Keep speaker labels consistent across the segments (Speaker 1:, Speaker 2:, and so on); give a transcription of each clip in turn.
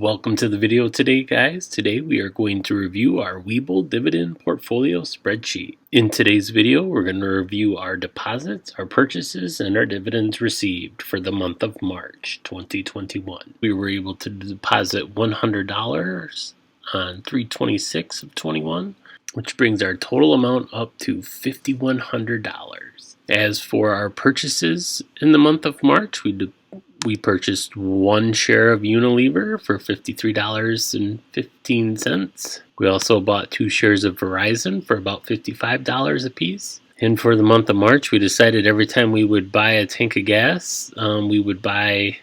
Speaker 1: Welcome to the video today, guys. Today we are going to review our Webull dividend portfolio spreadsheet. In today's video, we're going to review our deposits, our purchases, and our dividends received for the month of March 2021. We were able to deposit $100 on 3/26 of 21, which brings our total amount up to $5,100. As for our purchases in the month of March, we purchased one share of Unilever for $53.15. We also bought 2 shares of Verizon for about $55 a piece. And for the month of March, we decided every time we would buy a tank of gas, we would buy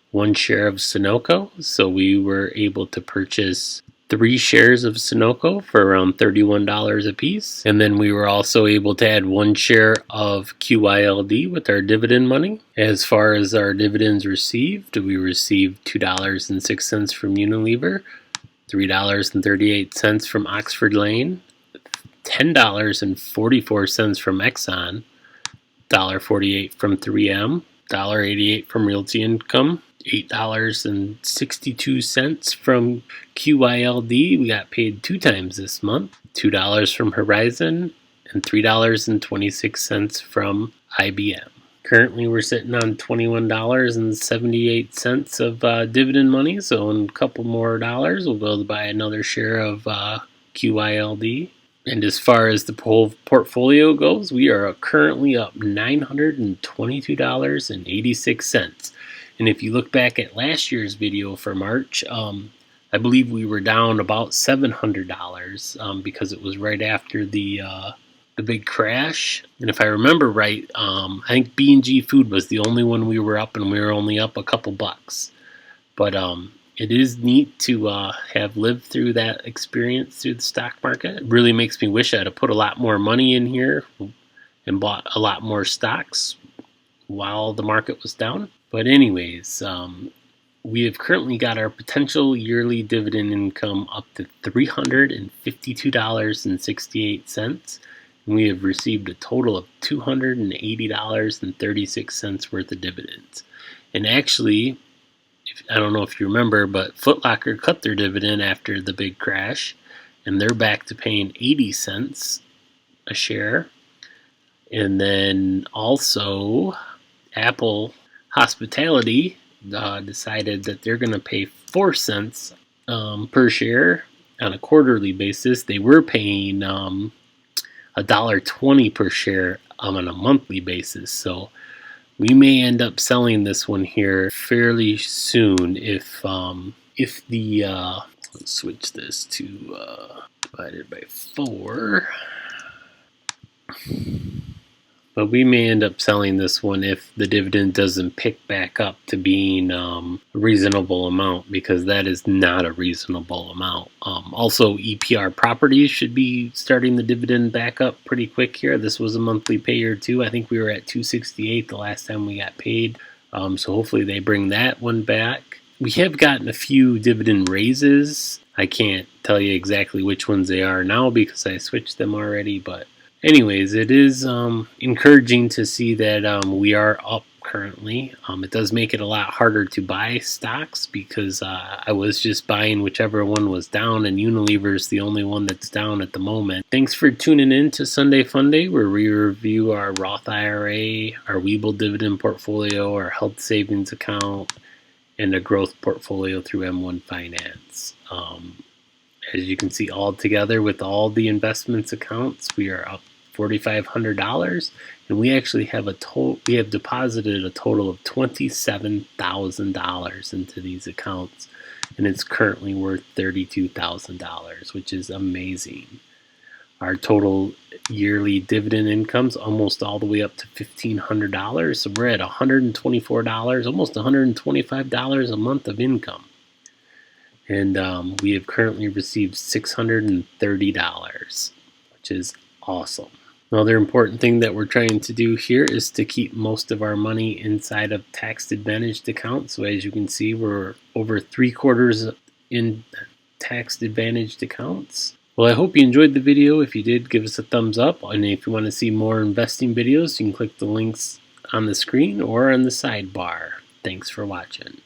Speaker 1: 1 share of Sunoco. So we were able to purchase 3 shares of Sunoco for around $31 a piece. And then we were also able to add 1 share of QYLD with our dividend money. As far as our dividends received, we received $2.06 from Unilever, $3.38 from Oxford Lane, $10.44 from Exxon, $1.48 from 3M, $1.88 from Realty Income, $8.62 from QYLD. We got paid 2 times this month. $2 from Horizon and $3.26 from IBM. Currently we're sitting on $21.78 of dividend money, so in a couple more dollars we'll be able to buy another share of QYLD. And as far as the whole portfolio goes, we are currently up $922.86. And if you look back at last year's video for March, I believe we were down about $700 because it was right after the big crash. And if I remember right, I think B&G Food was the only one we were up, and we were only up a couple bucks. But it is neat to have lived through that experience through the stock market. It really makes me wish I'd have put a lot more money in here and bought a lot more stocks while the market was down. But anyways, we have currently got our potential yearly dividend income up to $352.68. And we have received a total of $280.36 worth of dividends. And actually, I don't know if you remember, but Foot Locker cut their dividend after the big crash, and they're back to paying 80 cents a share. And then also Apple Hospitality decided that they're going to pay 4 cents per share on a quarterly basis. They were paying $1.20 per share on a monthly basis. So we may end up selling this one here fairly soon if the let's switch this to divided by 4. But we may end up selling this one if the dividend doesn't pick back up to being a reasonable amount, because that is not a reasonable amount. Also, EPR Properties should be starting the dividend back up pretty quick here. This was a monthly payer too. I think we were at $2.68 the last time we got paid. So hopefully they bring that one back. We have gotten a few dividend raises. I can't tell you exactly which ones they are now because I switched them already, but anyways, it is encouraging to see that we are up currently. It does make it a lot harder to buy stocks because I was just buying whichever one was down, and Unilever is the only one that's down at the moment. Thanks for tuning in to Sunday Funday, where we review our Roth IRA, our Webull dividend portfolio, our health savings account, and a growth portfolio through M1 Finance. As you can see, all together with all the investments accounts, we are up $4,500, and we actually have deposited a total of $27,000 into these accounts, and it's currently worth $32,000, which is amazing. Our total yearly dividend income's almost all the way up to $1,500, so we're at $124, almost $125 a month of income. And we have currently received $630, which is awesome. Another important thing that we're trying to do here is to keep most of our money inside of tax-advantaged accounts. So as you can see, we're over 3/4 in tax-advantaged accounts. Well, I hope you enjoyed the video. If you did, give us a thumbs up. And if you want to see more investing videos, you can click the links on the screen or on the sidebar. Thanks for watching.